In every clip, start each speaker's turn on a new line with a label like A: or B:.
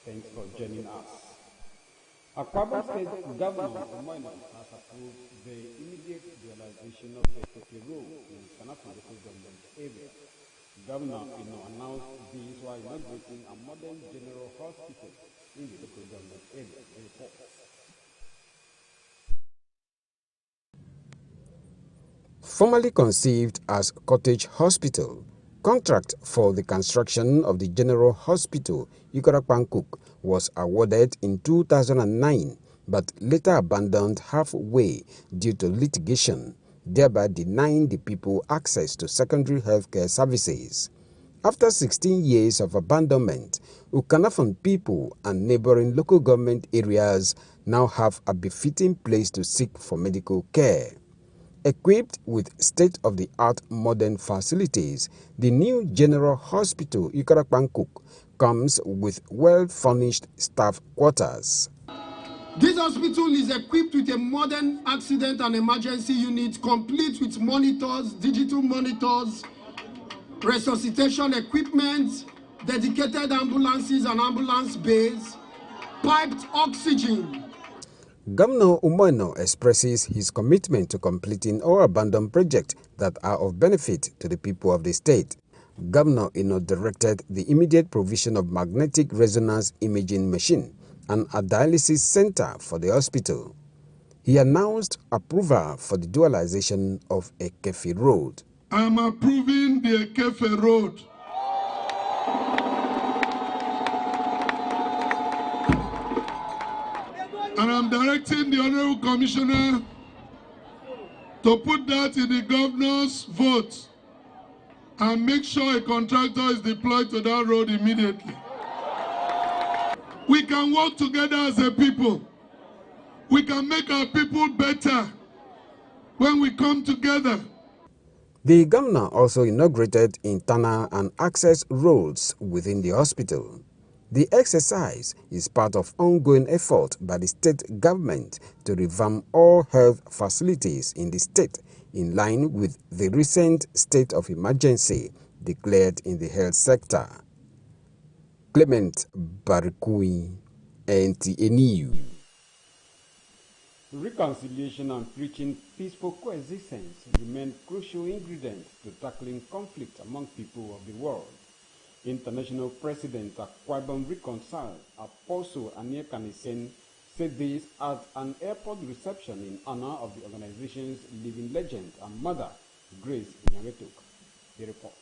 A: Thanks for joining us. Akwa State Governor Umoino has approved the immediate realization of the Kefi Road in Kanafon local government area. Governor announced this while inaugurating a modern general hospital in the local government area. The report.
B: Formerly conceived as Cottage Hospital, contract for the construction of the General Hospital Ikorakpankuk was awarded in 2009 but later abandoned halfway due to litigation, thereby denying the people access to secondary healthcare services. After 16 years of abandonment, Ukanafon people and neighboring local government areas now have a befitting place to seek for medical care. Equipped with state-of-the-art modern facilities, the new General Hospital Ikorakpankuk comes with well-furnished staff quarters.
C: This hospital is equipped with a modern accident and emergency unit, complete with monitors, digital monitors, resuscitation equipment, dedicated ambulances and ambulance bays, piped oxygen.
B: Governor Umoino expresses his commitment to completing all abandoned projects that are of benefit to the people of the state. Governor Ino directed the immediate provision of magnetic resonance imaging machine and a dialysis center for the hospital. He announced approval for the dualization of Ekefi Road.
D: I am approving the Ekefi Road. And I'm directing the Honorable Commissioner to put that in the governor's vote and make sure a contractor is deployed to that road immediately. We can work together as a people. We can make our people better when we come together.
B: The governor also inaugurated internal and access roads within the hospital. The exercise is part of ongoing effort by the state government to revamp all health facilities in the state in line with the recent state of emergency declared in the health sector. Clement Barikui, NTA.
A: Reconciliation and preaching peaceful coexistence remain crucial ingredients to tackling conflict among people of the world. International President Akwa Ibom Reconcile Apostle Aniakan Isen said this at an airport reception in honor of the organization's living legend and mother, Grace Nyagetuk. The report.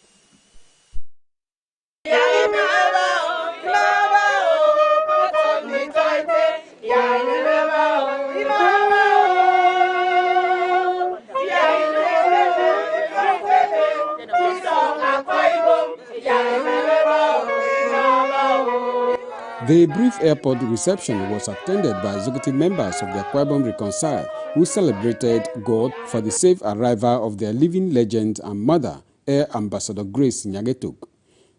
B: The brief airport reception was attended by executive members of the Akwa Ibom Reconcile, who celebrated God for the safe arrival of their living legend and mother, Air Ambassador Grace Nyagetuk.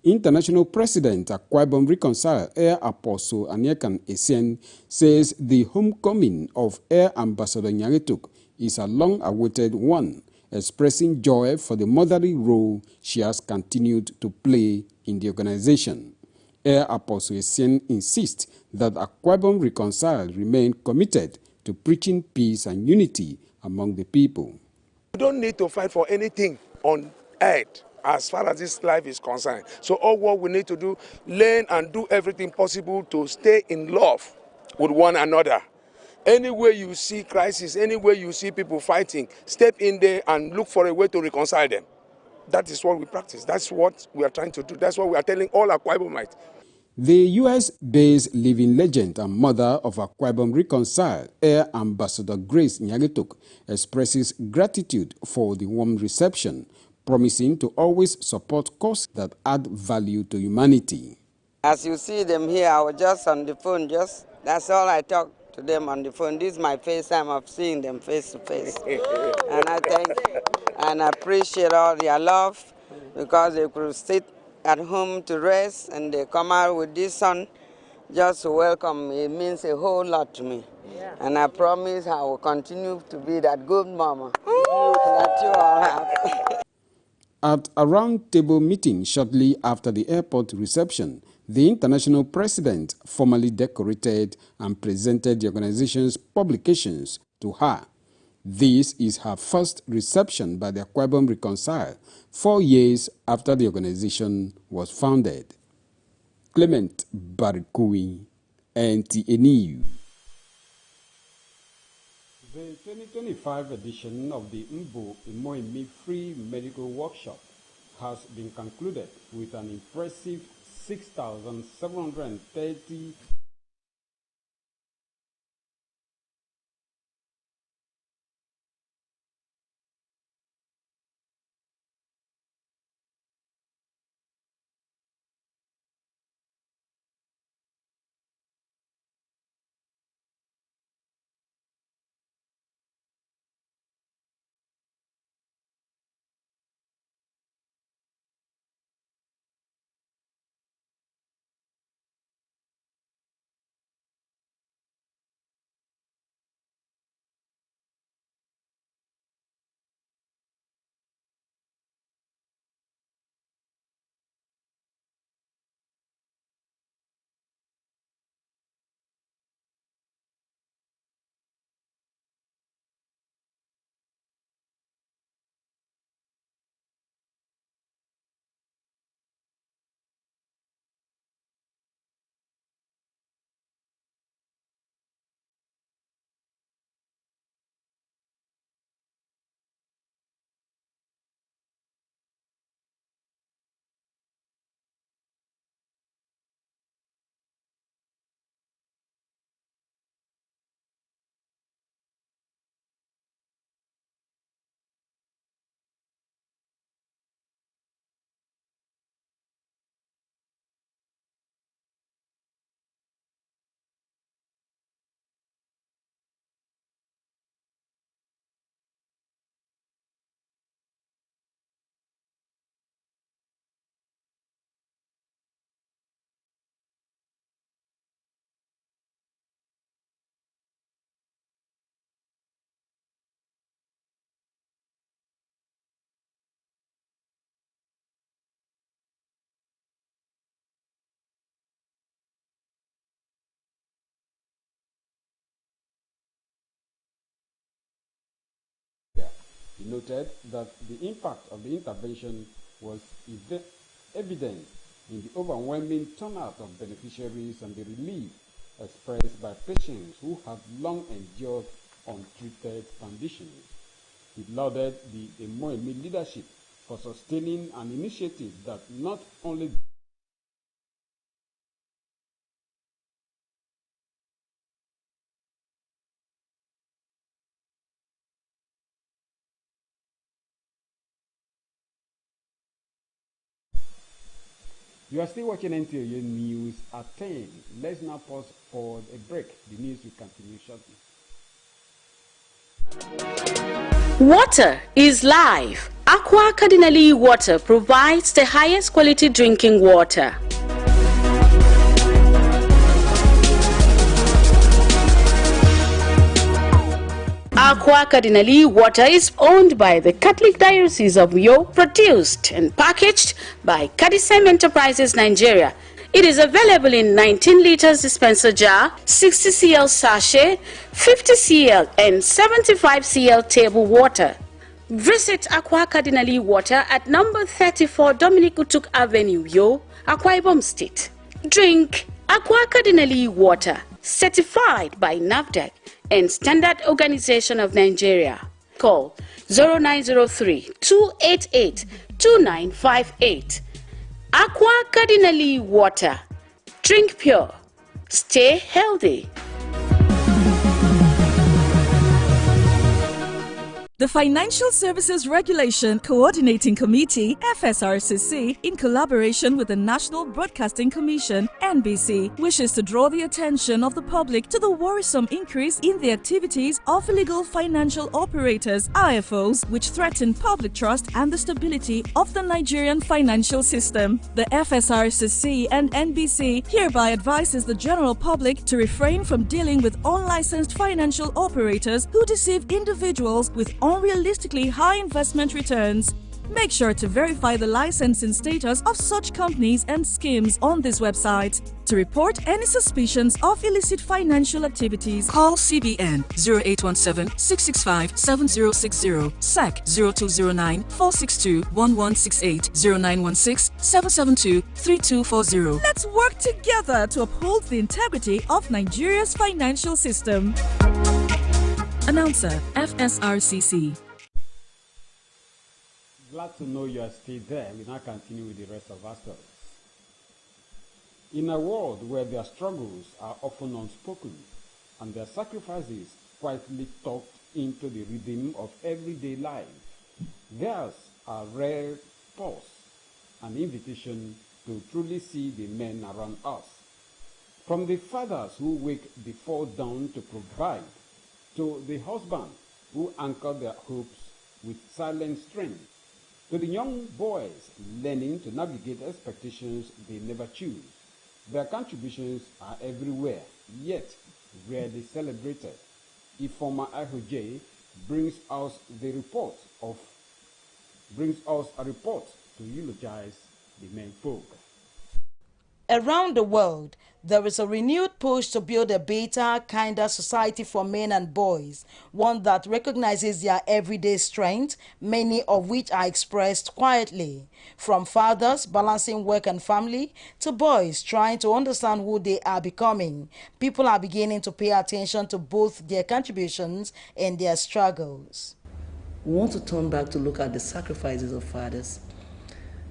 B: International President Akwa Ibom Reconcile, Air Apostle Aniakan Isen, says the homecoming of Air Ambassador Nyagetuk is a long-awaited one, expressing joy for the motherly role she has continued to play in the organization. Air Apostle Essien insists that Akwa Ibom Reconcile remain committed to preaching peace and unity among the people.
E: We don't need to fight for anything on earth as far as this life is concerned. So all what we need to do, learn and do everything possible to stay in love with one another. Anywhere you see crisis, anywhere you see people fighting, step in there and look for a way to reconcile them. That is what we practice. That's what we are trying to do. That's what we are telling all Akwa Ibomites.
B: The U.S.-based living legend and mother of Akwa Ibom Reconcile, Air Ambassador Grace Nyagetuk, expresses gratitude for the warm reception, promising to always support causes that add value to humanity.
F: As you see them here, I was just on the phone, that's all I talk to them on the phone. This is my first time of seeing them face to face. And I thank and appreciate all their love, because they could sit at home to rest and they come out with this sun just to welcome me. It means a whole lot to me. Yeah. And I promise I will continue to be that good mama that you all have.
B: At a round-table meeting shortly after the airport reception,
A: the international president formally decorated and presented the organization's publications to her. This is her first reception by the Akwa Ibom Reconcile 4 years after the organization was founded. Clement Barikui, NTA News. The 2025 edition of the Mbo Imoimi Free Medical Workshop has been concluded with an impressive 6,730 He noted that the impact of the intervention was evident in the overwhelming turnout of beneficiaries and the relief expressed by patients who have long endured untreated conditions. He lauded the Imoimi leadership for sustaining an initiative that not only You are still watching NTA News at 10. Let's now pause for a break. The news will continue shortly.
G: Water is life. Aqua Cardinali Water provides the highest quality drinking water. Aqua Cardinali Water is owned by the Catholic Diocese of Uyo, produced and packaged by Cadisem Enterprises Nigeria. It is available in 19 liters dispenser jar, 60 cl sachet, 50 cl and 75 cl table water. Visit Aqua Cardinali Water at number 34 Dominic Utuk Avenue, Uyo, Akwa Ibom State. Drink Aqua Cardinali Water, certified by NAFDAC and Standard Organization of Nigeria. Call 0903-288-2958. Aqua Cardinali Water. Drink pure. Stay healthy.
H: The Financial Services Regulation Coordinating Committee, FSRCC, in collaboration with the National Broadcasting Commission, NBC, wishes to draw the attention of the public to the worrisome increase in the activities of illegal financial operators, IFOs, which threaten public trust and the stability of the Nigerian financial system. The FSRCC and NBC hereby advises the general public to refrain from dealing with unlicensed financial operators who deceive individuals with unrealistically high investment returns. Make sure to verify the licensing status of such companies and schemes on this website. To report any suspicions of illicit financial activities, call CBN 0817-665-7060, SAC 0209-462-1168, 0916-772-3240. Let's work together to uphold the integrity of Nigeria's financial system. Announcer, FSRCC.
A: Glad to know you are still there. We now continue with the rest of our stories. In a world where their struggles are often unspoken and their sacrifices quietly tucked into the rhythm of everyday life, theirs are rare pause, an invitation to truly see the men around us. From the fathers who wake before dawn to provide, to the husbands who anchor their hopes with silent strength, to the young boys learning to navigate expectations they never choose. Their contributions are everywhere, yet rarely celebrated. Ifeoma Ihoje brings us a report to eulogize the men folk.
I: Around the world, there is a renewed push to build a better, kinder society for men and boys, one that recognizes their everyday strengths, many of which are expressed quietly. From fathers balancing work and family to boys trying to understand who they are becoming, people are beginning to pay attention to both their contributions and their struggles.
J: We want to turn back to look at the sacrifices of fathers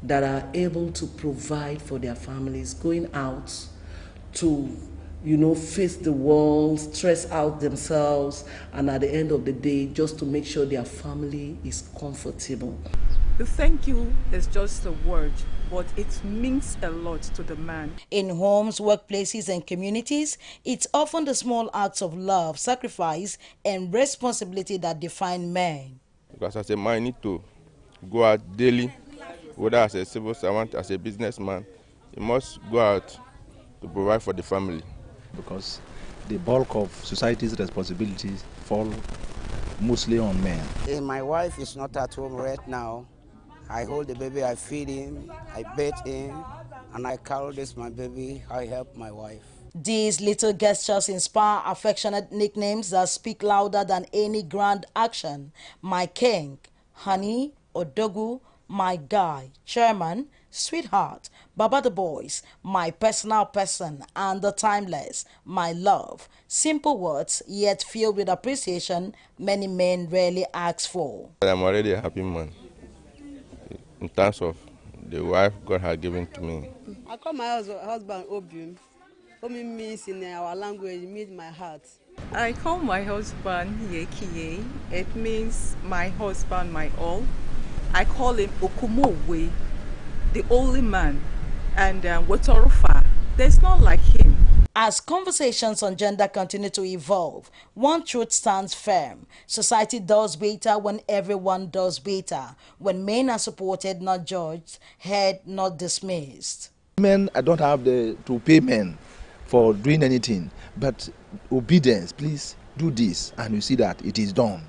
J: that are able to provide for their families, going out to, face the world, stress out themselves, and at the end of the day, just to make sure their family is comfortable.
K: The thank you is just a word, but it means a lot to the man.
I: In homes, workplaces, and communities, it's often the small acts of love, sacrifice, and responsibility that define men.
L: Because as a man, I need to go out daily, whether as a civil servant, as a businessman, you must go out to provide for the family.
M: Because the bulk of society's responsibilities fall mostly on men.
F: My wife is not at home right now. I hold the baby, I feed him, I bathe him, and I carry this my baby, I help my wife.
I: These little gestures inspire affectionate nicknames that speak louder than any grand action. My king, honey, Odogu, my guy, chairman, sweetheart, Baba the boys, my personal person, and the timeless, my love. Simple words, yet filled with appreciation many men rarely ask for.
L: I'm already a happy man in terms of the wife God has given to me.
N: I call my husband Obium. Obi means in our language, it means my heart.
K: I call my husband Yekiye. It means my husband, my all. I call him Okumowe, the only man, and Wotorofa. There's not like him.
I: As conversations on gender continue to evolve, one truth stands firm. Society does better when everyone does better, when men are supported, not judged, heard, not dismissed.
M: Men, I don't have to pay men for doing anything, but obedience, please do this, and you see that it is done.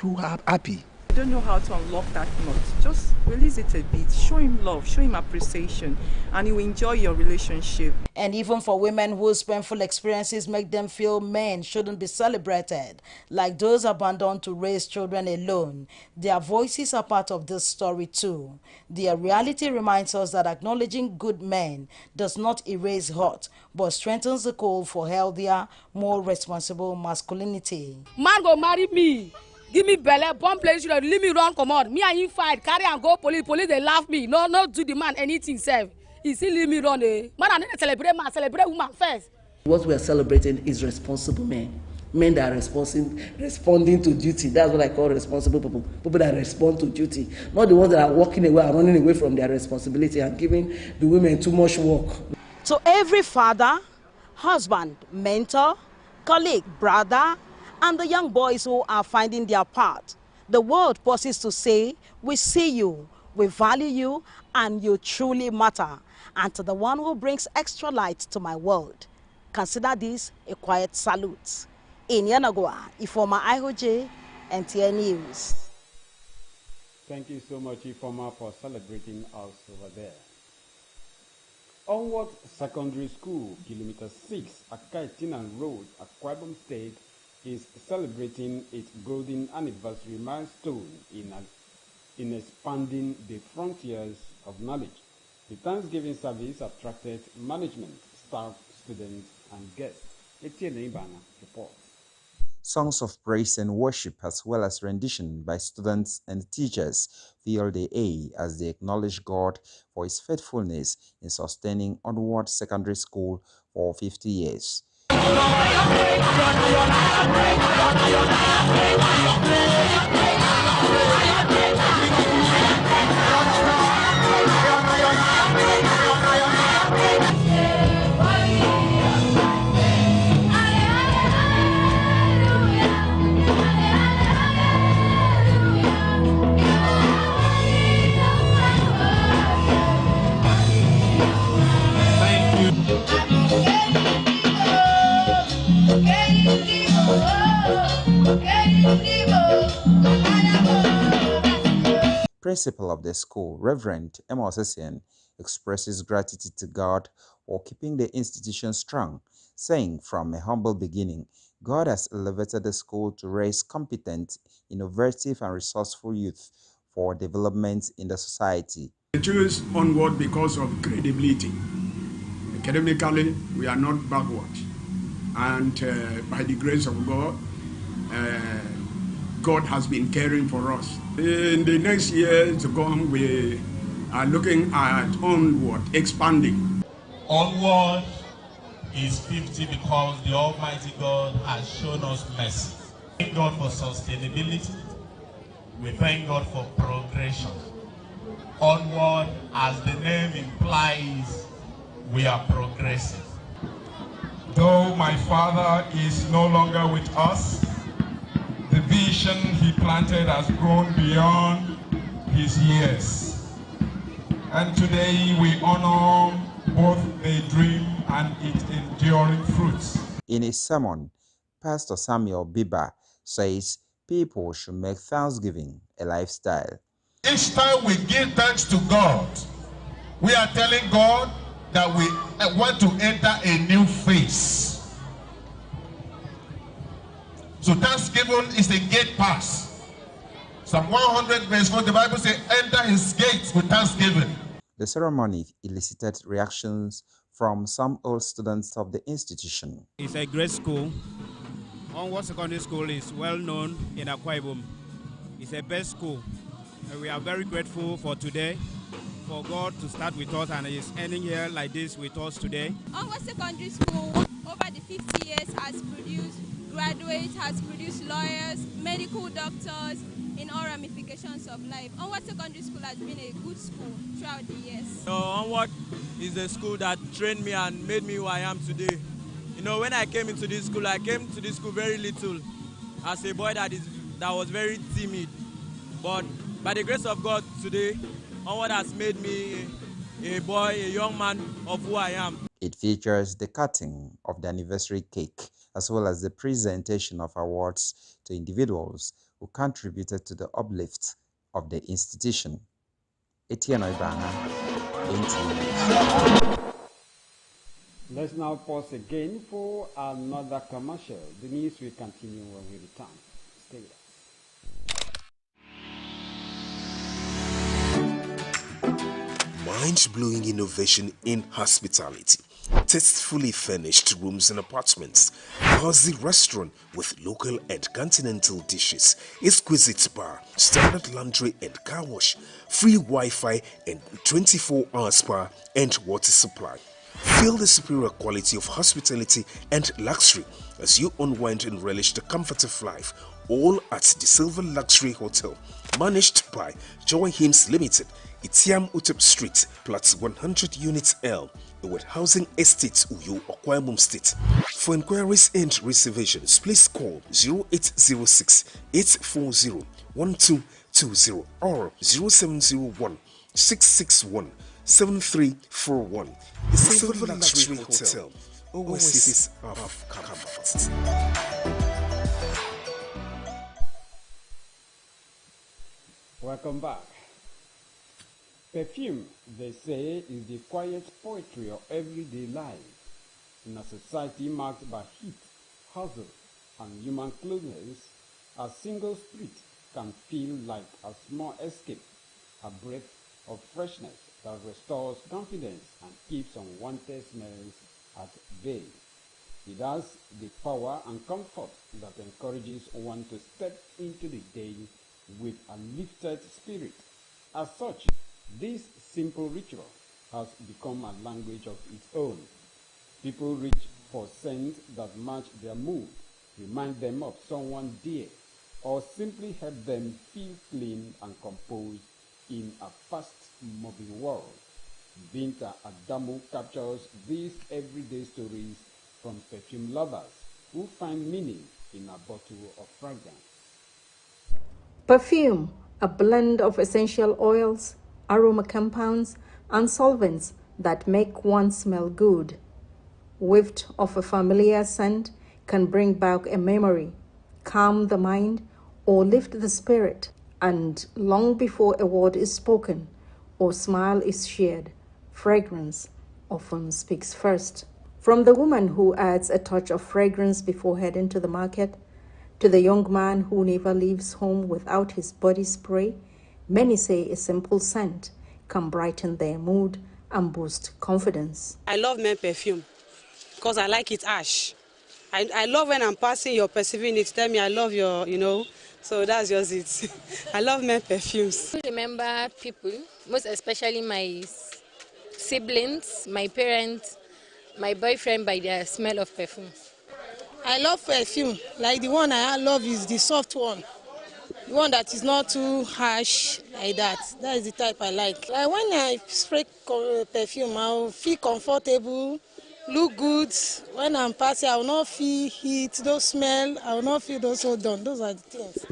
M: You are happy.
K: I don't know how to unlock that knot. Just release it a bit, show him love, show him appreciation, and you will enjoy your relationship.
I: And even for women whose painful experiences make them feel men shouldn't be celebrated, like those abandoned to raise children alone, their voices are part of this story too. Their reality reminds us that acknowledging good men does not erase hurt, but strengthens the call for healthier, more responsible masculinity.
O: Man go marry me. Give me belly, bomb place, leave me run, come on. Me and you fight, carry and go police. Police, they laugh me. No, do the man anything, self. He still leave me run. Man, I need to celebrate man, celebrate woman first.
J: What we are celebrating is responsible men. Men that are responding to duty. That's what I call responsible people. People that respond to duty. Not the ones that are walking away and running away from their responsibility and giving the women too much work.
I: To every father, husband, mentor, colleague, brother, and the young boys who are finding their part, the world pauses to say, we see you, we value you, and you truly matter. And to the one who brings extra light to my world, consider this a quiet salute. In Yanagwa, Ifeoma Ihoje, NTN News.
A: Thank you so much, Ifoma, for celebrating us over there. Onward Secondary School, Kilometer 6, Akaitinan Road, Akwa Ibom State, is celebrating its golden anniversary milestone in expanding the frontiers of knowledge. The Thanksgiving service attracted management, staff, students, and guests. Etienne Ibana reports.
P: Songs of praise and worship, as well as rendition by students and teachers, filled the air as they acknowledge God for His faithfulness in sustaining Onward Secondary School for 50 years. Principal of the school, Reverend Amos Essien, expresses gratitude to God for keeping the institution strong, saying from a humble beginning, God has elevated the school to raise competent, innovative, and resourceful youth for development in the society.
Q: I choose Onward because of credibility. Academically, we are not backward. And by the grace of God, God has been caring for us. In the next years to come, we are looking at Onward expanding.
R: Onward is 50 because the Almighty God has shown us mercy. We thank God for sustainability. We thank God for progression. Onward, as the name implies, we are progressive.
S: Though my father is no longer with us, the vision he planted has grown beyond his years. And today we honor both the dream and its enduring fruits.
P: In his sermon, Pastor Samuel Biba says people should make Thanksgiving a lifestyle.
R: Each time we give thanks to God, we are telling God that we want to enter a new phase. So Thanksgiving is a gate pass. Psalm 100 verse 4, the Bible says, enter his gates with thanksgiving.
P: The ceremony elicited reactions from some old students of the institution.
T: It's a great school. Onward Secondary School is well known in Akwa Ibom. It's a best school. And we are very grateful for today, for God to start with us and is ending here like this with us today.
U: Onward Secondary School over the 50 years has produced graduates, has produced lawyers, medical doctors in all ramifications of life. Onward Secondary School has been a good school throughout the years.
V: So Onward is a school that trained me and made me who I am today. You know, when I came into this school, I came to this school very little, as a boy that was very timid. But by the grace of God today, Onward has made me a boy, a young man of who I am.
P: It features the cutting of the anniversary cake, as well as the presentation of awards to individuals who contributed to the uplift of the institution. Etienne Ibana, NTV.
A: Let's now pause again for another commercial. The news will continue when we return. Stay with us.
W: Mind-blowing innovation in hospitality. Tastefully furnished rooms and apartments, cozy restaurant with local and continental dishes, exquisite bar, standard laundry and car wash, free Wi-Fi and 24-hour spa and water supply. Feel the superior quality of hospitality and luxury as you unwind and relish the comfort of life, all at the Silver Luxury Hotel, managed by Joy Hymns Limited, Itiam Utep Street, Plot 100 Units L, with Housing Estate, Uyo, Akwa Ibom State. For inquiries and reservations, please call 0806 840 1220 or 0701 661 7341. The Silver Luxury Hotel, oasis of comfort.
A: Welcome back. Perfume, they say, is the quiet poetry of everyday life. In a society marked by heat, hustle, and human closeness, a single street can feel like a small escape, a breath of freshness that restores confidence and keeps unwanted smells at bay. It has the power and comfort that encourages one to step into the day with a lifted spirit. As such, this simple ritual has become a language of its own. People reach for scents that match their mood, remind them of someone dear, or simply help them feel clean and composed in a fast-moving world. Binta Adamu captures these everyday stories from perfume lovers who find meaning in a bottle of fragrance.
C: Perfume, a blend of essential oils, aroma compounds, and solvents that make one smell good. Whiffed of a familiar scent can bring back a memory, calm the mind, or lift the spirit. And long before a word is spoken or smile is shared, fragrance often speaks first. From the woman who adds a touch of fragrance before heading to the market, to the young man who never leaves home without his body spray, many say a simple scent can brighten their mood and boost confidence.
D: I love men perfume because I like it ash. I love when I'm passing, you're perceiving it, tell me I love your, so that's just it. I love men perfumes.
E: I remember people, most especially my siblings, my parents, my boyfriend by their smell of perfume.
X: I love perfume. Like the one I love is the soft one. The one that is not too harsh like that. That is the type I like. Like when I spray perfume, I'll feel comfortable, look good. When I'm passing, I will not feel heat, no smell. I will not feel those odor. Those are the things.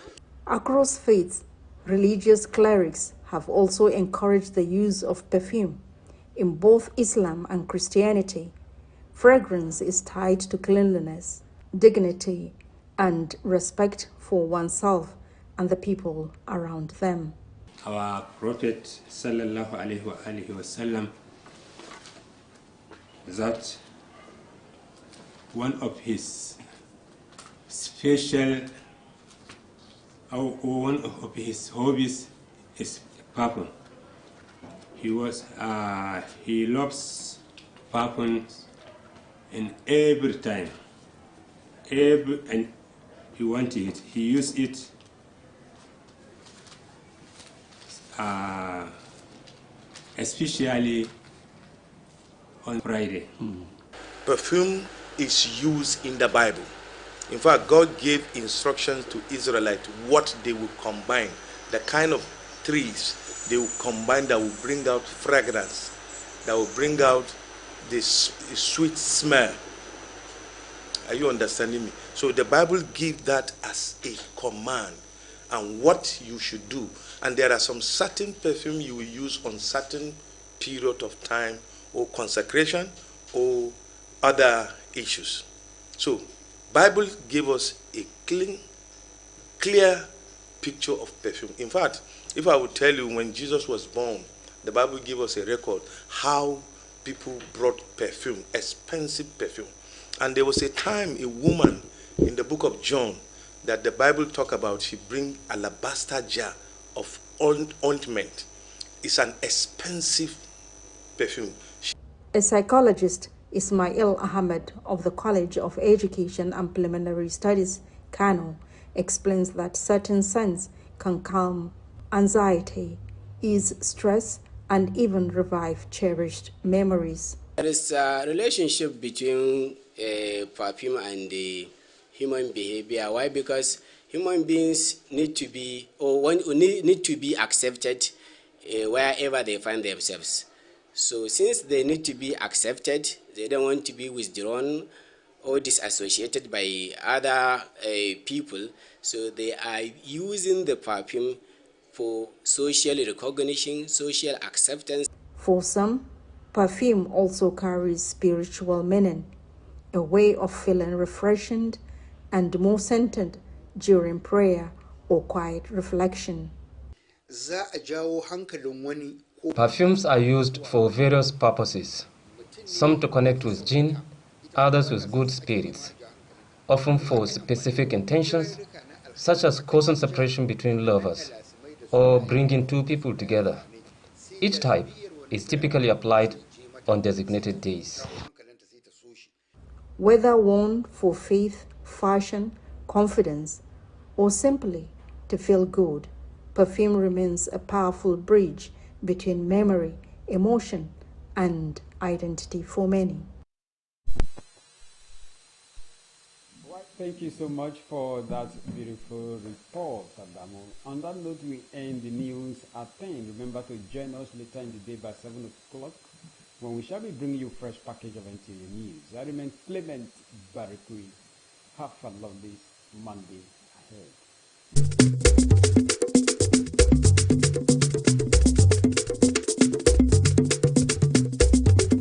C: Across faiths, religious clerics have also encouraged the use of perfume. In both Islam and Christianity, fragrance is tied to cleanliness, dignity, and respect for oneself and the people around them.
Y: Our Prophet sallallahu alaihi wasallam, that one of his special or one of his hobbies is perfume. He loves perfume in every time. And he wanted it. He used it especially on Friday.
W: Perfume is used in the Bible. In fact, God gave instructions to Israelites what they will combine, the kind of trees they will combine that will bring out fragrance, that will bring out this sweet smell. Are you understanding me? So the Bible gives that as a command and what you should do. And there are some certain perfume you will use on certain period of time or consecration or other issues. So Bible gave us a clear picture of perfume. In fact, if I would tell you when Jesus was born, the Bible gave us a record how people brought perfume, expensive perfume. And there was a time a woman in the book of John that the Bible talk about, she bring alabaster jar of ointment. It's an expensive perfume.
C: A psychologist, Ismail Ahmed of the College of Education and Preliminary Studies, Kano, explains that certain scents can calm anxiety, ease stress, and even revive cherished memories.
Z: There is a relationship between perfume and the human behavior. Why? Because human beings need to be need to be accepted wherever they find themselves. So since they need to be accepted, they don't want to be withdrawn or disassociated by other people. So they are using the perfume for social recognition, social acceptance.
C: For some, perfume also carries spiritual meaning, a way of feeling refreshed and more centered during prayer or quiet reflection.
B: Perfumes are used for various purposes, some to connect with jinn, others with good spirits, often for specific intentions, such as causing separation between lovers or bringing two people together. Each type is typically applied on designated days.
C: Whether worn for faith, fashion, confidence, or simply to feel good, perfume remains a powerful bridge between memory, emotion, and identity for many.
A: Thank you so much for that beautiful report, Adamo. On that note, we end the news at 10. Remember to join us later in the day by 7 o'clock when we shall be bringing you a fresh package of NTA news. I remain Clement Barikui. Have a lovely Monday ahead.